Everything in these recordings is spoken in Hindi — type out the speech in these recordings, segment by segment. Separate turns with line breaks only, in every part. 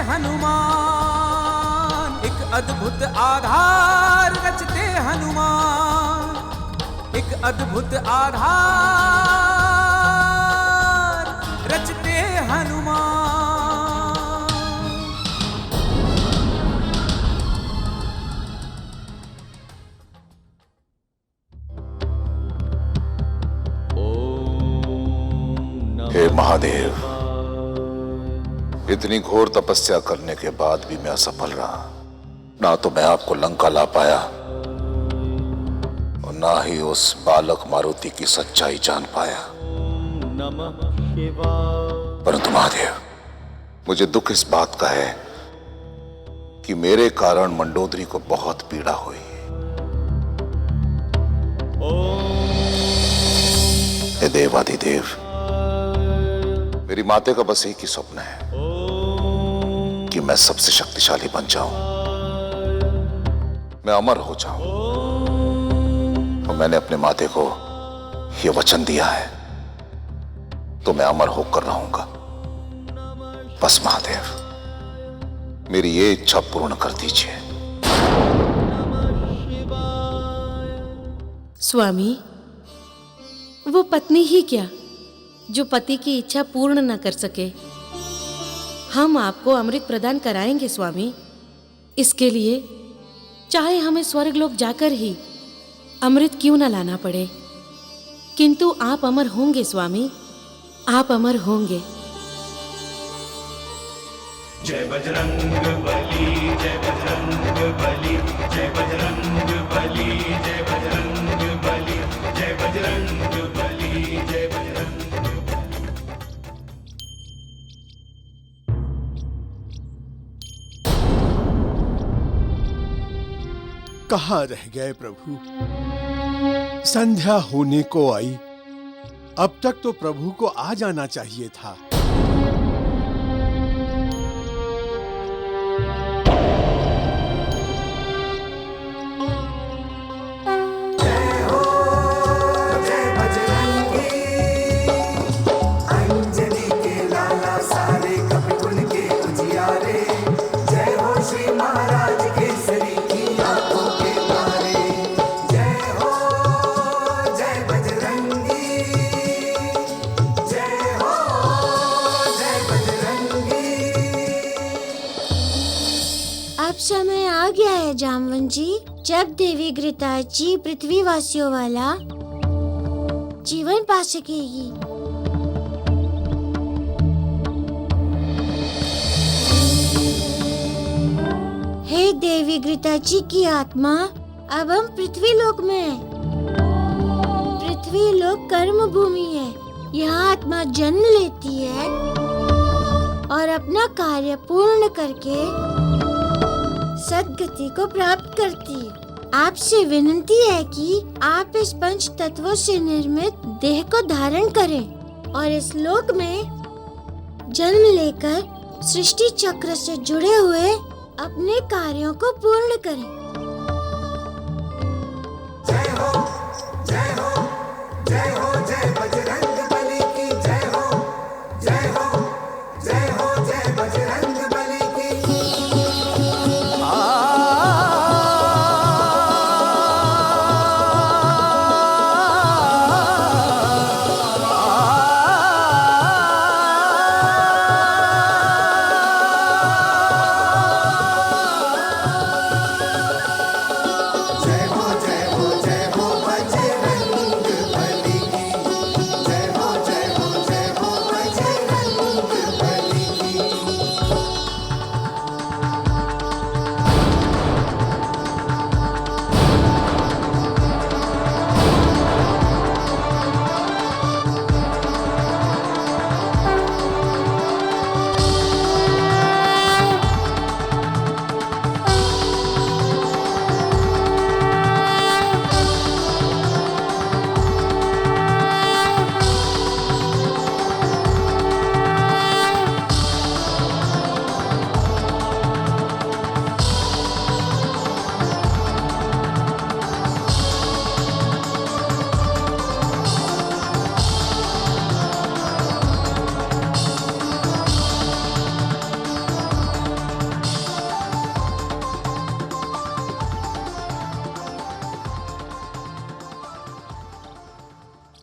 हनुमान, एक अद्भुत आधार रचते हनुमान, एक अद्भुत आधार रचते हनुमान।
हे महादेव, इतनी घोर तपस्या करने के बाद भी मैं असफल रहा। ना तो मैं आपको लंका ला पाया और ना ही उस बालक मारुति की सच्चाई जान पाया। परंतु महादेव, मुझे दुख इस बात का है कि मेरे कारण मंडोदरी को बहुत पीड़ा हुई। हे देवाधिदेव, मेरी माते का बस एक ही स्वप्न है कि मैं सबसे शक्तिशाली बन जाऊं, मैं अमर हो जाऊं। और मैंने अपने माते को यह वचन दिया है, तो मैं अमर होकर रहूंगा। बस महादेव, मेरी ये इच्छा पूर्ण कर दीजिए।
स्वामी, वो पत्नी ही क्या जो पति की इच्छा पूर्ण न कर सके। हम आपको अमृत प्रदान कराएंगे स्वामी। इसके लिए चाहे हमें स्वर्गलोक जाकर ही अमृत क्यों न लाना पड़े, किंतु आप अमर होंगे स्वामी, आप अमर होंगे।
जय बजरंग बली, जय बजरंग बली, जय बजरंग बली, जय बजरंग बली, जय बजरंग बली, जय बजरंग।
कहाँ रह गए प्रभु? संध्या होने को आई, अब तक तो प्रभु को आ जाना चाहिए था।
समय आ गया है जामवन जी, जब देवी घृताची पृथ्वी वासियों वाला जीवन पा सकेगी। हे देवी घृताची की आत्मा, अब हम पृथ्वी लोक में हैं। पृथ्वी लोक कर्म भूमि है। यहाँ आत्मा जन्म लेती है और अपना कार्य पूर्ण करके सद्गति को प्राप्त करती है। आपसे विनती है कि आप इस पंच तत्वों से निर्मित देह को धारण करें और इस लोक में जन्म लेकर सृष्टि चक्र से जुड़े हुए अपने कार्यों को पूर्ण करें।
जय हो, जय हो, जय हो, जय बजरंग बली की जय हो, जय हो, जय हो, जय बजरंग बली की।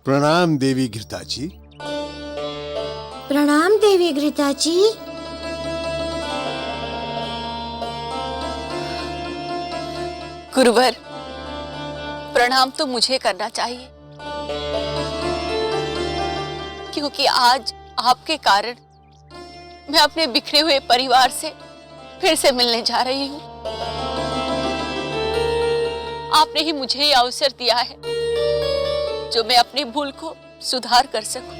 प्रणाम देवी घृताची।
प्रणाम देवी घृताची।
गुरुवर, प्रणाम तो मुझे करना चाहिए, क्योंकि आज आपके कारण मैं अपने बिखरे हुए परिवार से फिर से मिलने जा रही हूँ। आपने ही मुझे ये अवसर दिया है जो मैं अपनी भूल को सुधार कर सकूं।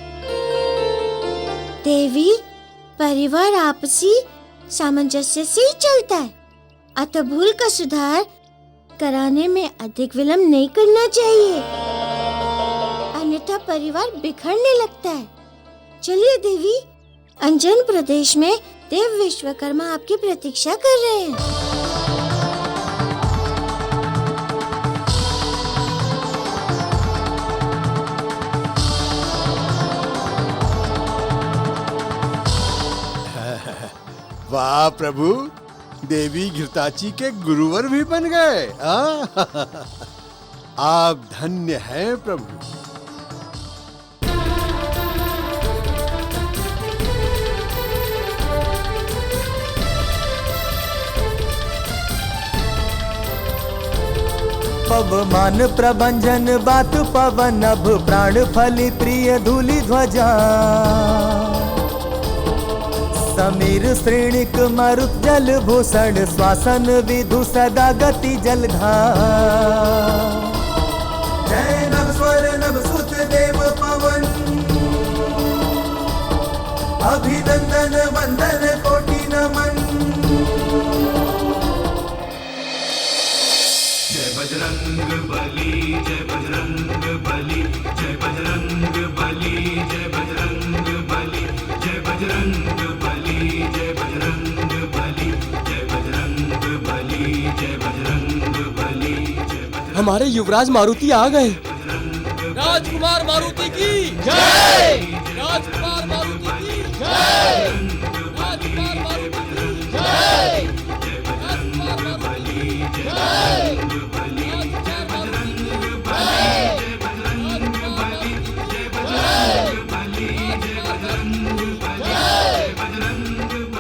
देवी, परिवार आपसी सामंजस्य से ही चलता है, अतः भूल का सुधार कराने में अधिक विलंब नहीं करना चाहिए, अन्यथा परिवार बिखरने लगता है। चलिए देवी, अंजन प्रदेश में देव विश्वकर्मा आपकी प्रतीक्षा कर रहे हैं।
वाह प्रभु, देवी घृताची के गुरुवर भी बन गए। आप धन्य हैं प्रभु।
पवमान प्रभंजन बात पवन अभ प्राण फली प्रिय धूलि ध्वजा समीर श्रेणिक मरुत जल भूषण श्वासन विधु सदा गति जलधा। जय नभ स्वर नभ सुत देव पवन अभिनंदन वंदन कोटि नमन।
जय बजरंग बली, जय बजरंग बली, जय बजरंग बली, जय बजरंग बली, जय बजरंग बली, जय बजरंग बली, जय बजरंग बली, जय बजरंग बली, जय बजरंग।
हमारे युवराज मारुति आ गए।
राजकुमार मारुति की जय, राजकुमार मारुति की जय, राजकुमार मारुति की जय, राजकुमार मारुति की जय।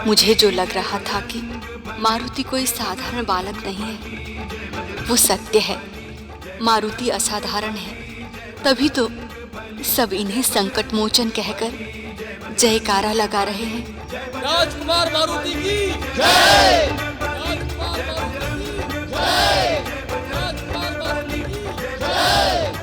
मुझे जो लग रहा था कि मारुति कोई साधारण बालक नहीं है, वो सत्य है। मारुति असाधारण है, तभी तो सब इन्हें संकट मोचन कहकर जयकारा लगा रहे हैं।
राजकुमार मारुति की जय, राजकुमार मारुति की जय, राजकुमार मारुति की जय।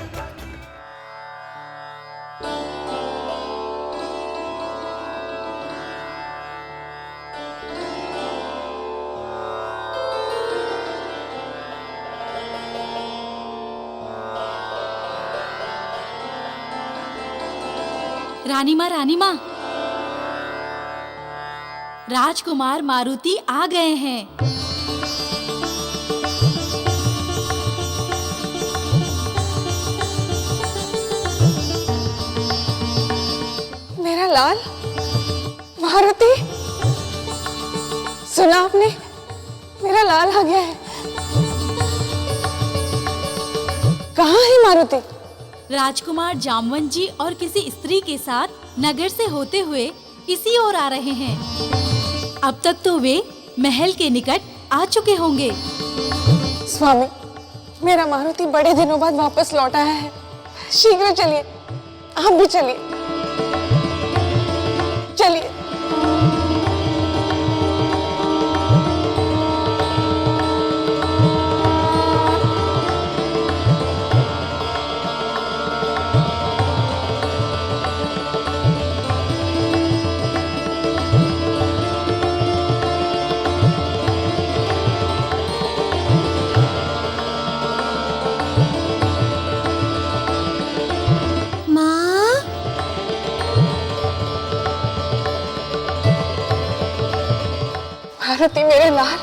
रानी माँ, राजकुमार मारुति आ गए हैं।
मेरा लाल मारुति, सुना आपने? मेरा लाल आ गया है। कहाँ है मारुति?
राजकुमार जामवंत जी और किसी स्त्री के साथ नगर से होते हुए इसी ओर आ रहे हैं। अब तक तो वे महल के निकट आ चुके होंगे।
स्वामी, मेरा मारुति बड़े दिनों बाद वापस लौट आया है। शीघ्र चलिए, आप भी चलिए, चलिए। मारुति मेरे लाल,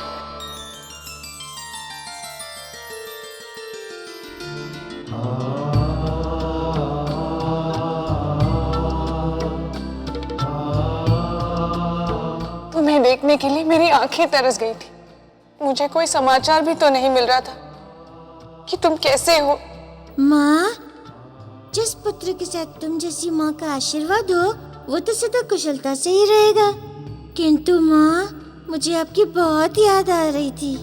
तुम्हें देखने के लिए मेरी आंखें तरस गई थी। मुझे कोई समाचार भी तो नहीं मिल रहा था कि तुम कैसे हो।
माँ, जिस पुत्र के साथ तुम जैसी माँ का आशीर्वाद हो वो तो सदा कुशलता से ही रहेगा। किंतु माँ, मुझे आपकी बहुत याद आ रही थी।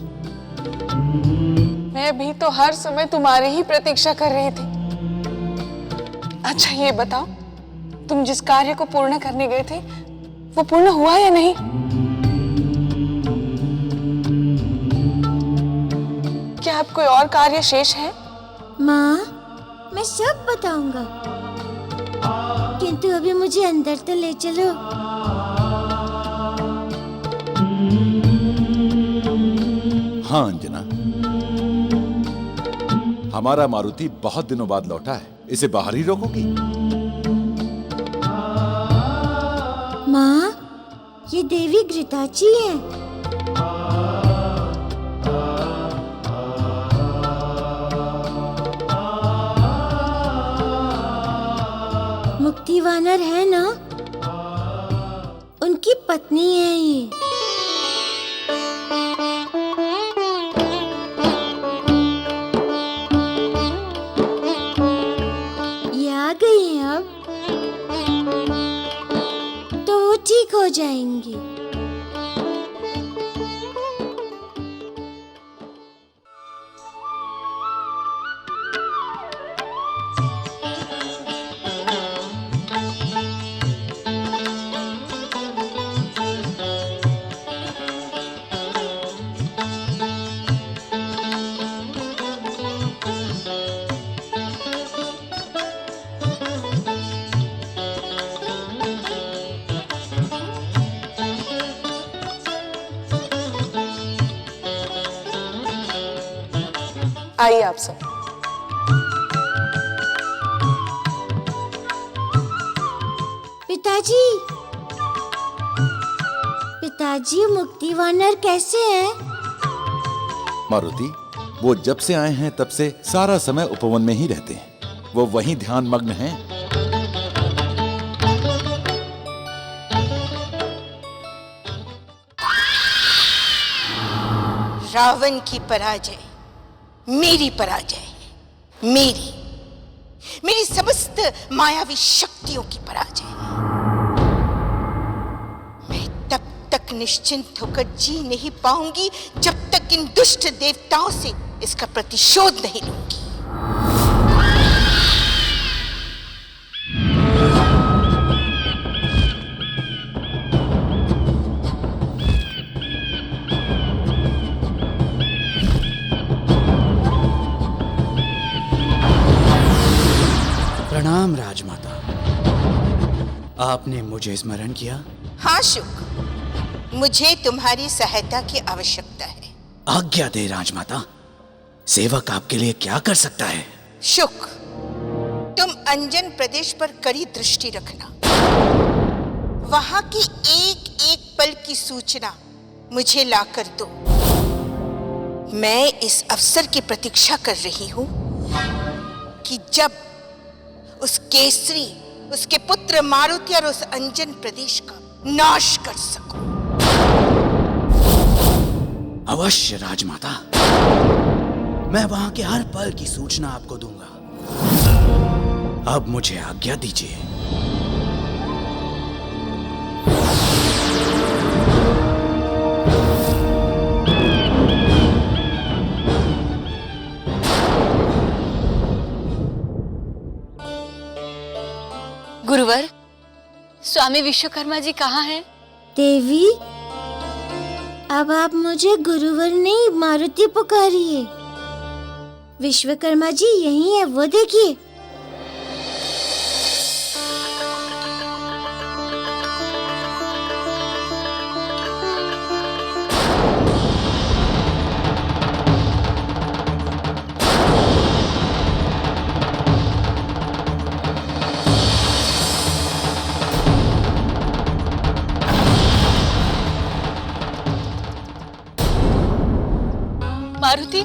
मैं भी तो हर समय तुम्हारी ही प्रतीक्षा कर रही थी। अच्छा ये बताओ, तुम जिस कार्य को पूर्ण करने गए थे वो पूर्ण हुआ या नहीं? क्या अब कोई और कार्य शेष है?
माँ, मैं सब बताऊंगा, किंतु अभी मुझे अंदर तो ले चलो।
हाँ अंजना, हमारा मारुति बहुत दिनों बाद लौटा है, इसे बाहर ही रोकोगी?
माँ, ये देवी घृताची है। मुक्ति वानर है ना, उनकी पत्नी है ये। ये आ गई हैं अब, तो वो ठीक हो जाएंगी।
आइए आप सब।
पिताजी, पिताजी, मुक्ति वानर कैसे हैं?
मारुति, वो जब से आए हैं तब से सारा समय उपवन में ही रहते हैं। वो वहीं ध्यान मग्न हैं।
रावण की पराजय मेरी पराजय है। मेरी समस्त मायावी शक्तियों की पराजय है। मैं तब तक निश्चिंत होकर जी नहीं पाऊंगी जब तक इन दुष्ट देवताओं से इसका प्रतिशोध नहीं लूंगी।
प्रणाम राजमाता, आपने मुझे स्मरण किया?
हाँ शुक, मुझे तुम्हारी सहायता की आवश्यकता है।
आज्ञा दे राजमाता, सेवक आपके लिए क्या कर सकता है?
शुक, तुम अंजन प्रदेश पर कड़ी दृष्टि रखना। वहां की एक एक पल की सूचना मुझे लाकर दो। मैं इस अवसर की प्रतीक्षा कर रही हूं कि जब उस केसरी, उसके पुत्र मारुति और उस अंजन प्रदेश का नाश कर सकूं।
अवश्य राजमाता, मैं वहां के हर पल की सूचना आपको दूंगा। अब मुझे आज्ञा दीजिए।
गुरुवर, स्वामी विश्वकर्मा जी कहाँ हैं?
देवी, अब आप मुझे गुरुवर नहीं मारुति पुकारिए। विश्वकर्मा जी यहीं है, वो देखिए।
मारुति,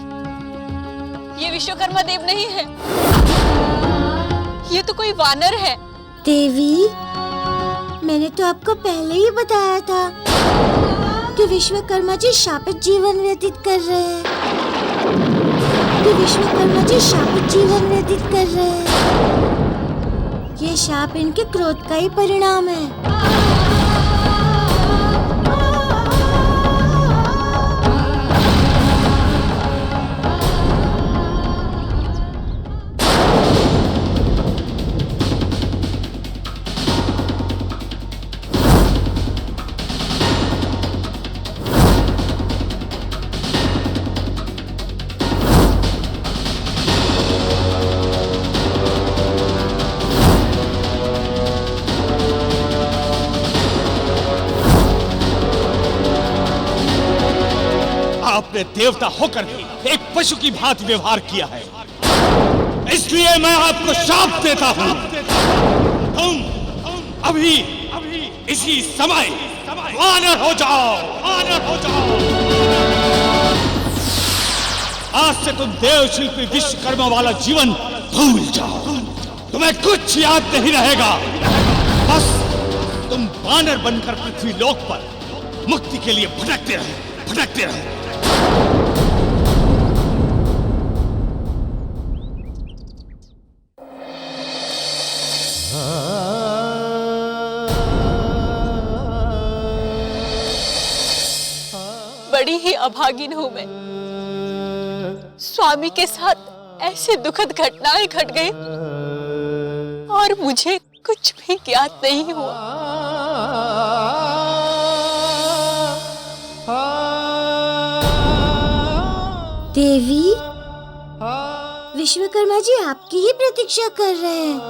ये विश्वकर्मा देव नहीं है, ये तो कोई वानर है।
देवी, मैंने तो आपको पहले ही बताया था कि विश्वकर्मा जी शापित जीवन व्यतीत कर रहे हैं। विश्वकर्मा जी शापित जीवन व्यतीत कर रहे हैं। ये शाप इनके क्रोध का ही परिणाम है।
आपने देवता होकर भी एक पशु की भांति व्यवहार किया है, इसलिए मैं आपको शाप देता हूं। तुम अभी इसी समय वानर हो जाओ, वानर हो जाओ। आज से तुम देवशिल्पी विश्वकर्मा वाला जीवन भूल जाओ, तुम्हें कुछ याद नहीं रहेगा। बस तुम वानर बनकर पृथ्वी लोक पर मुक्ति के लिए भटकते रहो, भटकते रहो।
बड़ी ही अभागिन हूं मैं। स्वामी के साथ ऐसे दुखद घटनाएं घट गई और मुझे कुछ भी ज्ञात नहीं हुआ।
देवी, विश्वकर्मा जी आपकी ही प्रतीक्षा कर रहे हैं।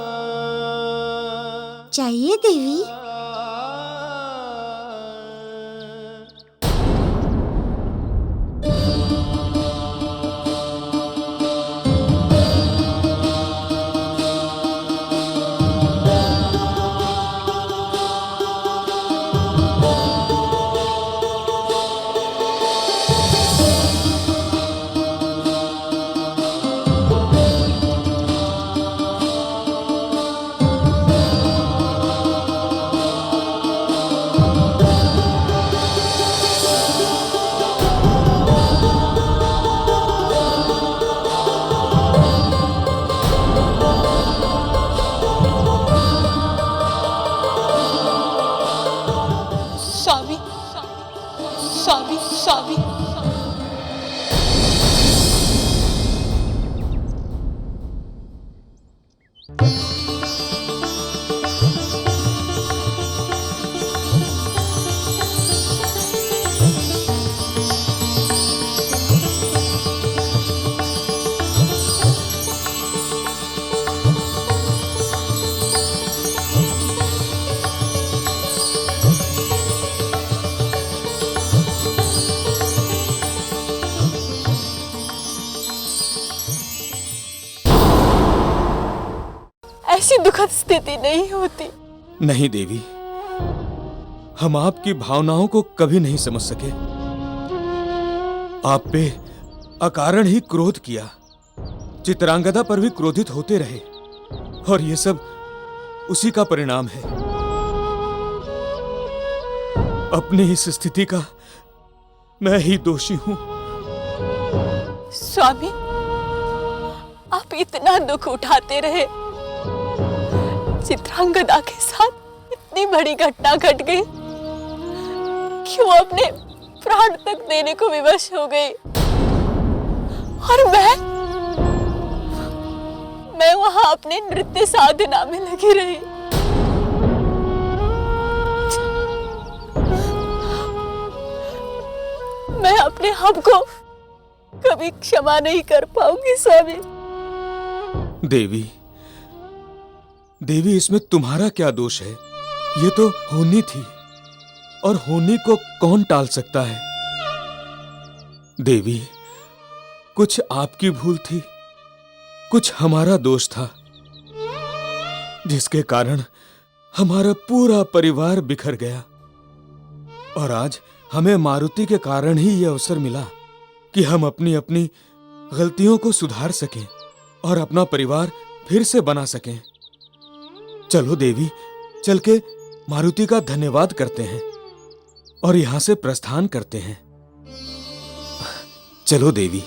चाहिए देवी।
स्वामी, ऐसी दुखद स्थिति नहीं होती।
नहीं देवी, हम आपकी भावनाओं को कभी नहीं समझ सके। आप पे अकारण ही क्रोध किया, चित्रांगदा पर भी क्रोधित होते रहे, और ये सब उसी का परिणाम है। अपनी इस स्थिति का मैं ही दोषी हूं।
स्वामी, आप इतना दुख उठाते रहे, चित्रांगदा के साथ इतनी बड़ी घटना घट गई कि वो अपने प्राण तक देने को विवश हो गई, और मैं वहां अपने नृत्य साधना में लगी रही। मैं अपने आप को कभी क्षमा नहीं कर पाऊंगी स्वामी।
देवी, देवी, इसमें तुम्हारा क्या दोष है? ये तो होनी थी, और होनी को कौन टाल सकता है? देवी, कुछ आपकी भूल थी, कुछ हमारा दोष था, जिसके कारण हमारा पूरा परिवार बिखर गया। और आज हमें मारुति के कारण ही यह अवसर मिला कि हम अपनी अपनी गलतियों को सुधार सकें और अपना परिवार फिर से बना सकें। चलो देवी, चल के मारुति का धन्यवाद करते हैं और यहां से प्रस्थान करते हैं। चलो देवी।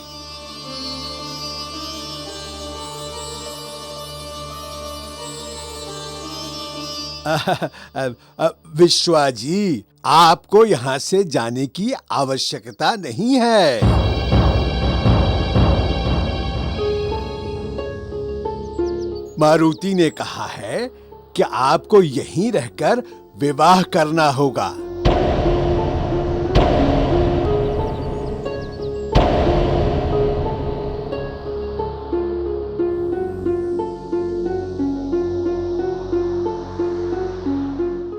विश्वा जी, आपको यहाँ से जाने की आवश्यकता नहीं है। मारुति ने कहा है कि आपको यहीं रहकर विवाह करना होगा।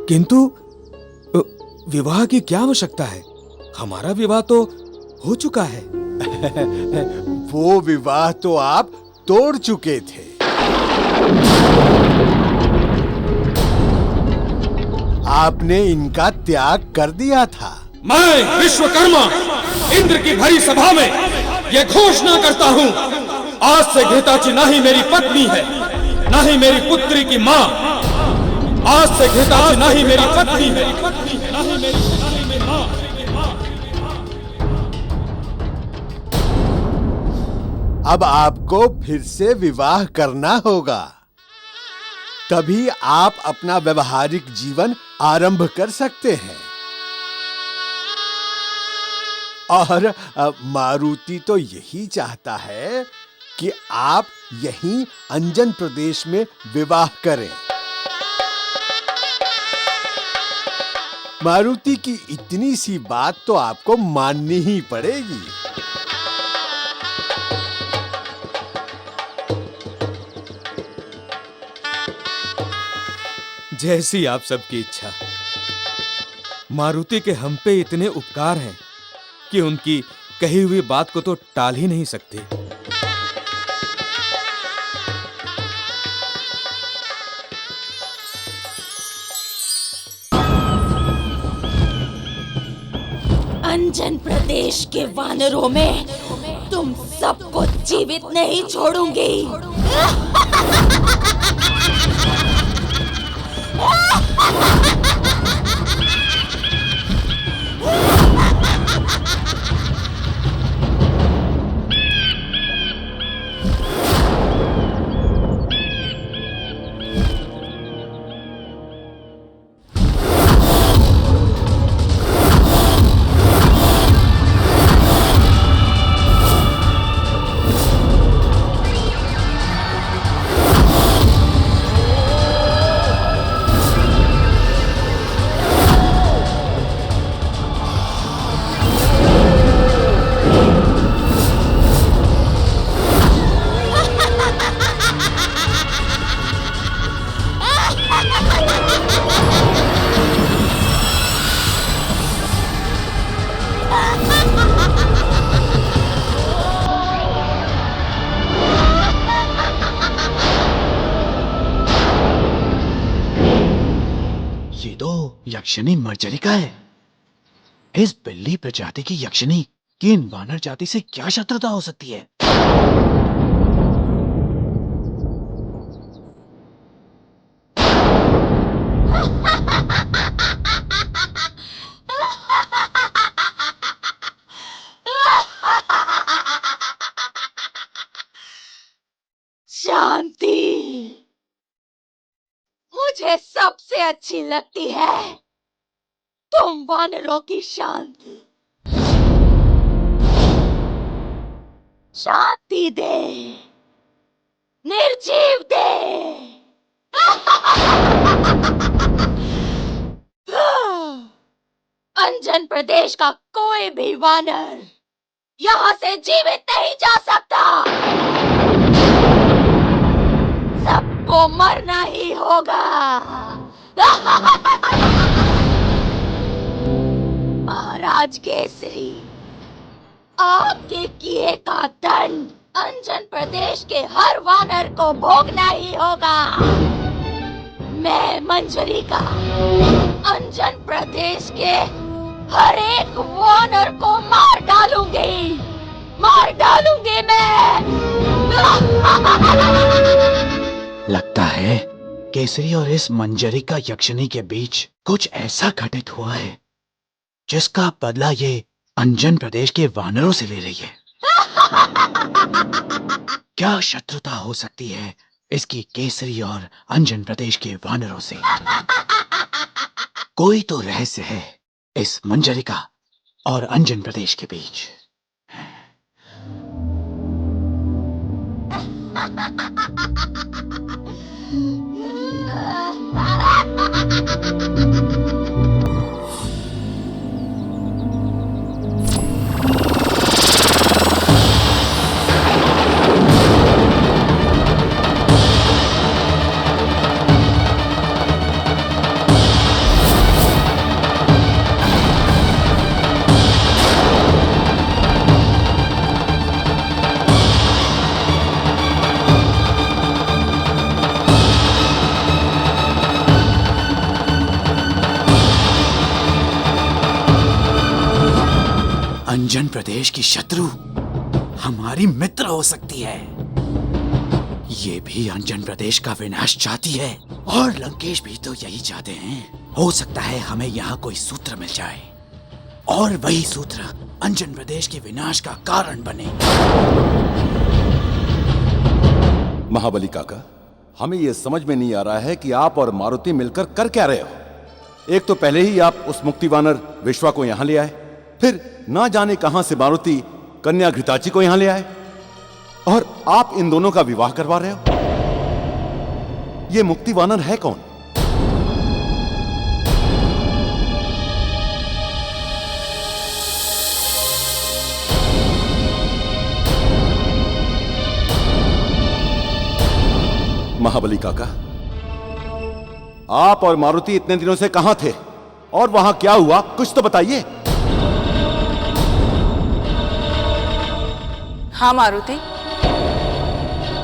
किंतु विवाह की क्या आवश्यकता है? हमारा विवाह तो हो चुका है।
वो विवाह तो आप तोड़ चुके थे। आपने इनका त्याग कर दिया था।
मैं विश्वकर्मा इंद्र की भरी सभा में ये घोषणा करता हूँ, आज से घृताची ना ही मेरी पत्नी है, ना ही मेरी पुत्री की माँ। आज से घृताची ना ही मेरी पत्नी है, ना ही मेरी माँ।
अब आपको फिर से विवाह करना होगा, तभी आप अपना व्यवहारिक जीवन आरंभ कर सकते हैं। और मारुति तो यही चाहता है कि आप यहीं अंजन प्रदेश में विवाह करें। मारुति की इतनी सी बात तो आपको माननी ही पड़ेगी।
जैसी आप सबकी इच्छा। मारुति के हम पे इतने उपकार हैं कि उनकी कही हुई बात को तो टाल ही नहीं सकते।
अंजन प्रदेश के वानरों में तुम सबको जीवित नहीं छोड़ूंगी।
यक्षिणी मर्जरिका है। इस बिल्ली प्रजाति की यक्षिणी की इन वानर जाति से क्या शत्रुता हो सकती है?
शांति मुझे सबसे अच्छी लगती है। तुम वानरों की शांति। शांति दे, निर्जीव दे। अंजन प्रदेश का कोई भी वानर यहाँ से जीवित नहीं जा सकता। सबको मरना ही होगा। महाराज केसरी, आपके किए का दंड अंजन प्रदेश के हर वानर को भोगना ही होगा। मैं मंजरिका अंजन प्रदेश के हर एक वानर को मार डालूंगी मैं।
लगता है केसरी और इस मंजरिका यक्षिणी के बीच कुछ ऐसा घटित हुआ है जिसका बदला ये अंजन प्रदेश के वानरों से ले रही है। क्या शत्रुता हो सकती है इसकी केसरी और अंजन प्रदेश के वानरों से। कोई तो रहस्य है इस मंजरिका और अंजन प्रदेश के बीच। अंजन प्रदेश की शत्रु हमारी मित्र हो सकती है। ये भी अंजन प्रदेश का विनाश चाहती है और लंकेश भी तो यही चाहते हैं। हो सकता है हमें यहाँ कोई सूत्र मिल जाए और वही सूत्र अंजन प्रदेश के विनाश का कारण बने।
महाबली काका, हमें यह समझ में नहीं आ रहा है कि आप और मारुति मिलकर कर क्या रहे हो। एक तो पहले ही आप उस मुक्ति वानर विश्वा को यहां ले आए, फिर ना जाने कहां से मारुति कन्या घृताची को यहां ले आए, और आप इन दोनों का विवाह करवा रहे हो। ये मुक्ति वानर है कौन? महाबली काका, आप और मारुति इतने दिनों से कहां थे और वहां क्या हुआ, कुछ तो बताइए।
हाँ मारुति,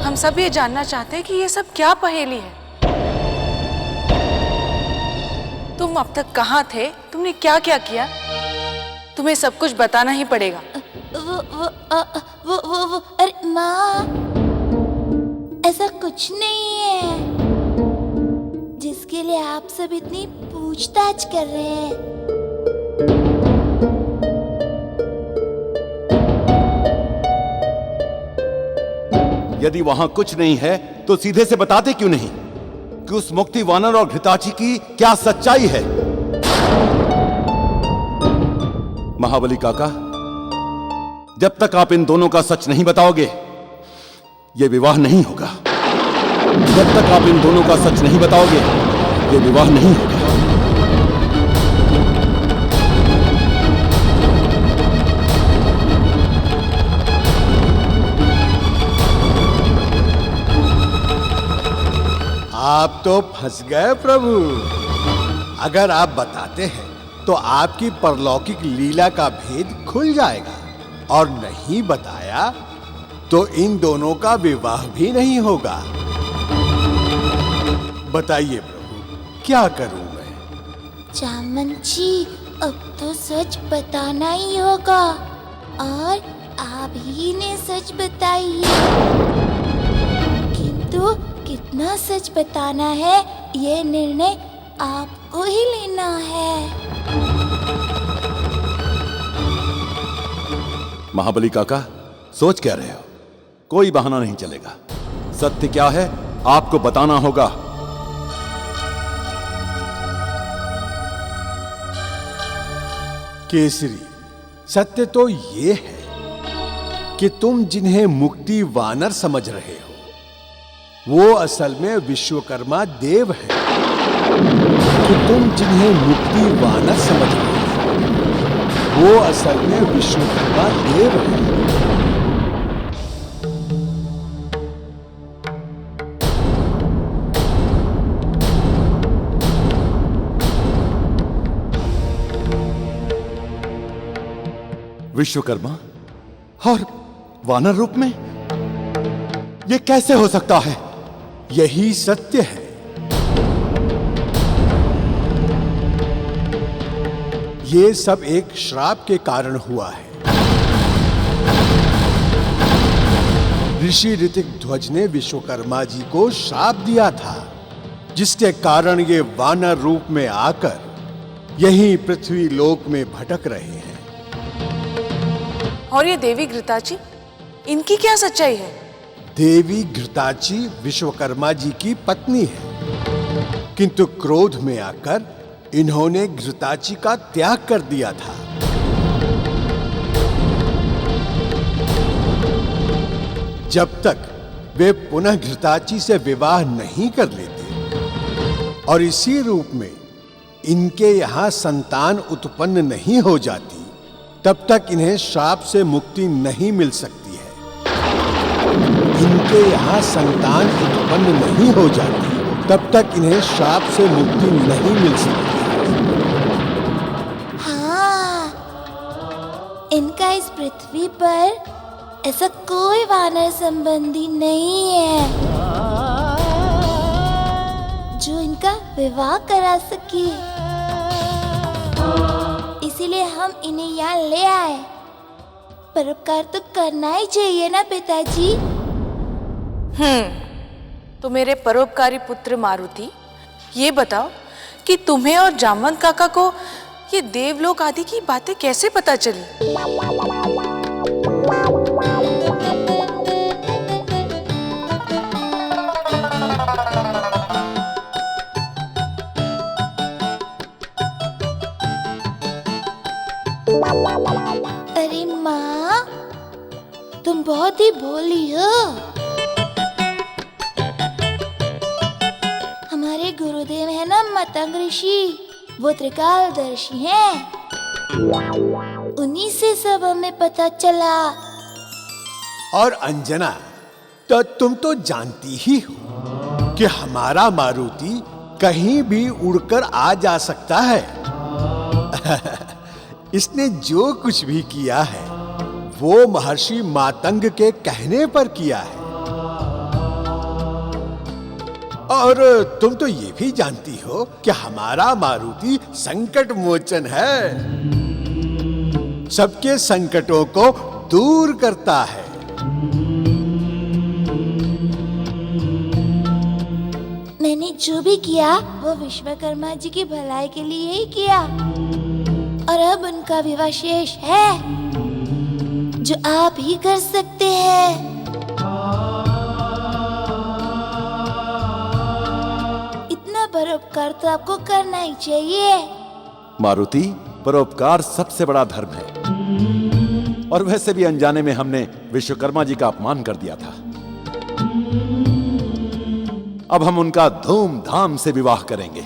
हम सब ये जानना चाहते हैं कि ये सब क्या पहेली है। तुम अब तक कहाँ थे, तुमने क्या क्या किया, तुम्हें सब कुछ बताना ही पड़ेगा।
वो अरे माँ, ऐसा कुछ नहीं है जिसके लिए आप सब इतनी पूछताछ कर रहे हैं।
यदि वहां कुछ नहीं है तो सीधे से बताते क्यों नहीं कि उस मुक्ति वानर और घृताची की क्या सच्चाई है। महाबली काका, जब तक आप इन दोनों का सच नहीं बताओगे यह विवाह नहीं होगा। जब तक आप इन दोनों का सच नहीं बताओगे यह विवाह नहीं होगा।
आप तो फंस गए प्रभु। अगर आप बताते हैं तो आपकी परलौकिक लीला का भेद खुल जाएगा, और नहीं बताया तो इन दोनों का विवाह भी नहीं होगा। बताइए प्रभु, क्या करूं मैं?
जामन जी, अब तो सच बताना ही होगा, और आप ही ने सच बताई है। किंतु कितना सच बताना है, ये निर्णय आपको ही लेना है।
महाबली काका, सोच क्या रहे हो? कोई बहाना नहीं चलेगा। सत्य क्या है आपको बताना होगा।
केसरी, सत्य तो ये है कि तुम जिन्हें मुक्ति वानर समझ रहे हो वो असल में विश्वकर्मा देव है। कि तुम जिन्हें मुक्ति वानर समझ रहे हो वो असल में विश्वकर्मा देव है।
विश्वकर्मा और वानर रूप में? यह कैसे हो सकता है?
यही सत्य है। ये सब एक श्राप के कारण हुआ है। ऋषि ऋतिक ध्वज ने विश्वकर्मा जी को श्राप दिया था, जिसके कारण ये वानर रूप में आकर यही पृथ्वी लोक में भटक रहे हैं।
और ये देवी घृताची, इनकी क्या सच्चाई है?
देवी घृताची विश्वकर्मा जी की पत्नी है, किंतु क्रोध में आकर इन्होंने घृताची का त्याग कर दिया था। जब तक वे पुनः घृताची से विवाह नहीं कर लेते और इसी रूप में इनके यहाँ संतान उत्पन्न नहीं हो जाती, तब तक इन्हें श्राप से मुक्ति नहीं मिल सकती है। इनके यहाँ संतान उत्पन्न नहीं हो जाती, तब तक इन्हें श्राप से मुक्ति नहीं मिल सकती है।
हाँ, इनका इस पृथ्वी पर ऐसा कोई वानर संबंधी नहीं है जो इनका विवाह करा सके, इसीलिए हम इन्हें यहाँ ले आए। परोपकार तो करना ही चाहिए ना पिताजी।
तो मेरे परोपकारी पुत्र मारुति, ये बताओ कि तुम्हें और जामवंत काका को ये देवलोक आदि की बातें कैसे पता चली?
अरे माँ, तुम बहुत ही भोली हो। हमारे गुरुदेव है ना मतंग ऋषि, वो त्रिकालदर्शी हैं। उन्हीं से सब हमें पता चला।
और अंजना, तो तुम तो जानती ही हो कि हमारा मारुति कहीं भी उड़कर आ जा सकता है। इसने जो कुछ भी किया है वो महर्षि मातंग के कहने पर किया है। और तुम तो ये भी जानती हो कि हमारा मारुति संकट मोचन है, सबके संकटों को दूर करता है।
मैंने जो भी किया वो विश्वकर्मा जी की भलाई के लिए ही किया, और अब उनका विवाह शेष है जो आप ही कर सकते हैं। इतना परोपकार तो आपको करना ही चाहिए।
मारुति, परोपकार सबसे बड़ा धर्म है। और वैसे भी अनजाने में हमने विश्वकर्मा जी का अपमान कर दिया था। अब हम उनका धूमधाम से विवाह करेंगे।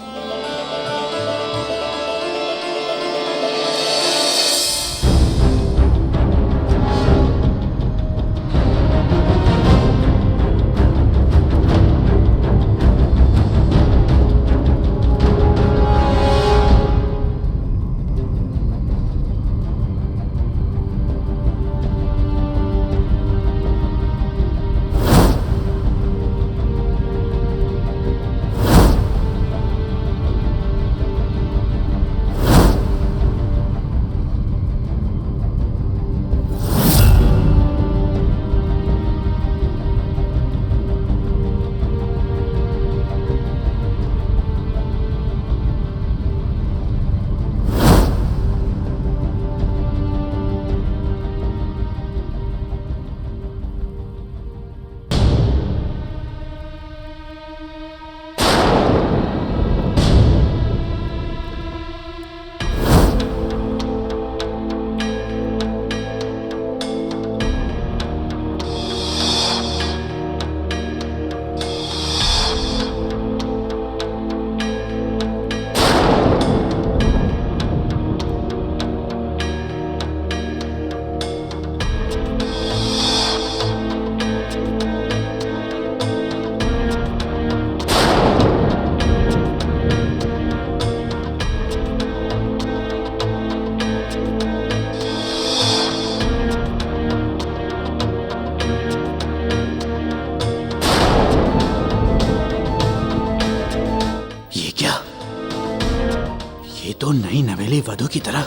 तो नई नवेली वधू की तरह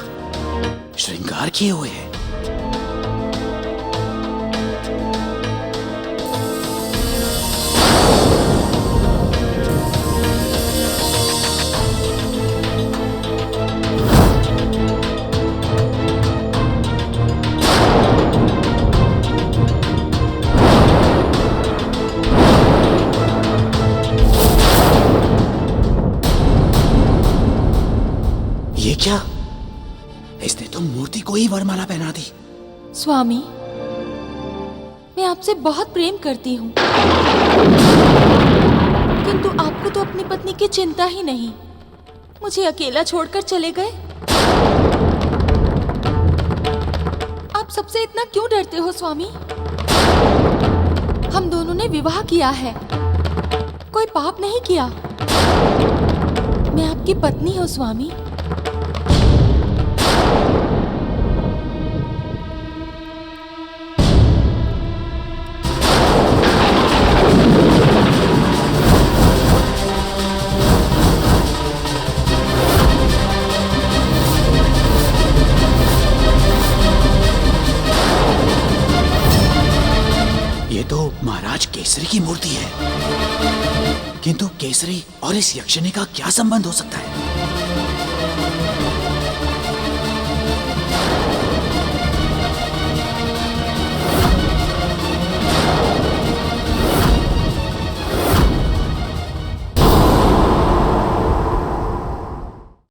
श्रृंगार किए हुए है। क्या? इसने तो मूर्ति को ही वरमाला पहना दी।
स्वामी, मैं आपसे बहुत प्रेम करती हूँ, किंतु आपको तो अपनी पत्नी की चिंता ही नहीं। मुझे अकेला छोड़कर चले गए। आप सबसे इतना क्यों डरते हो स्वामी? हम दोनों ने विवाह किया है, कोई पाप नहीं किया। मैं आपकी पत्नी हूँ स्वामी।
महाराज केसरी की मूर्ति है, किंतु केसरी और इस यक्षिणी का क्या संबंध हो सकता है?